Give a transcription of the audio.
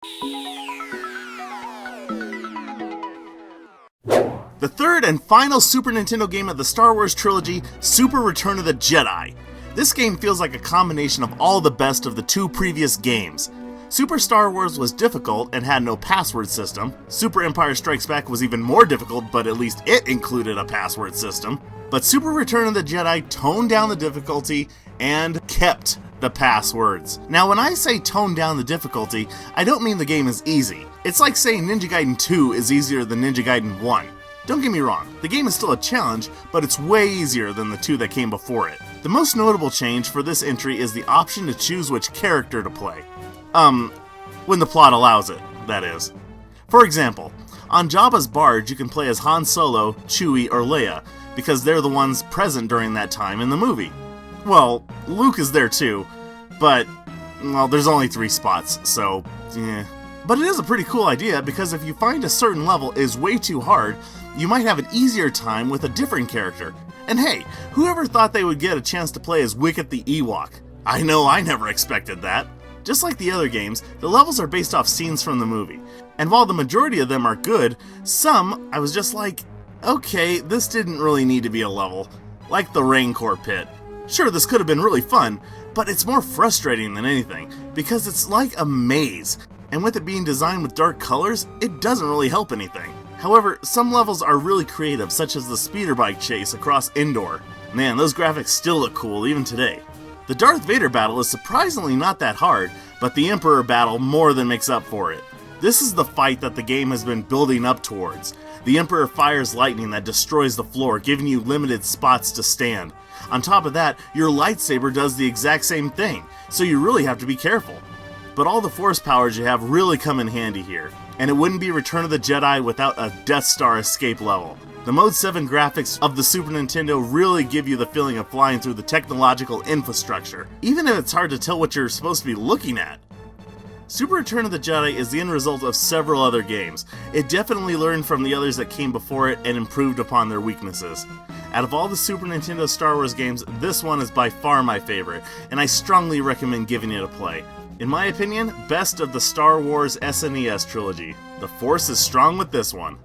The third and final Super Nintendo game of the Star Wars trilogy, Super Return of the Jedi. This game feels like a combination of all the best of the two previous games. Super Star Wars was difficult and had no password system. Super Empire Strikes Back was even more difficult, but at least it included a password system. But Super Return of the Jedi toned down the difficulty and kept the passwords. Now when I say tone down the difficulty, I don't mean the game is easy. It's like saying Ninja Gaiden 2 is easier than Ninja Gaiden 1. Don't get me wrong, the game is still a challenge, but it's way easier than the two that came before it. The most notable change for this entry is the option to choose which character to play. When the plot allows it, that is. For example, on Jabba's barge you can play as Han Solo, Chewie, or Leia, because they're the ones present during that time in the movie. Well, Luke is there too, but, well, there's only 3 spots, so, eh. But it is a pretty cool idea, because if you find a certain level is way too hard, you might have an easier time with a different character. And hey, whoever thought they would get a chance to play as Wicket the Ewok? I know I never expected that. Just like the other games, the levels are based off scenes from the movie. And while the majority of them are good, some I was just like, okay, this didn't really need to be a level. Like the Rancor Pit. Sure, this could have been really fun, but it's more frustrating than anything, because it's like a maze, and with it being designed with dark colors, it doesn't really help anything. However, some levels are really creative, such as the speeder bike chase across Endor. Man, those graphics still look cool even today. The Darth Vader battle is surprisingly not that hard, but the Emperor battle more than makes up for it. This is the fight that the game has been building up towards. The Emperor fires lightning that destroys the floor, giving you limited spots to stand. On top of that, your lightsaber does the exact same thing, so you really have to be careful. But all the force powers you have really come in handy here, and it wouldn't be Return of the Jedi without a Death Star escape level. The Mode 7 graphics of the Super Nintendo really give you the feeling of flying through the technological infrastructure, even if it's hard to tell what you're supposed to be looking at. Super Return of the Jedi is the end result of several other games. It definitely learned from the others that came before it and improved upon their weaknesses. Out of all the Super Nintendo Star Wars games, this one is by far my favorite, and I strongly recommend giving it a play. In my opinion, best of the Star Wars SNES trilogy. The Force is strong with this one.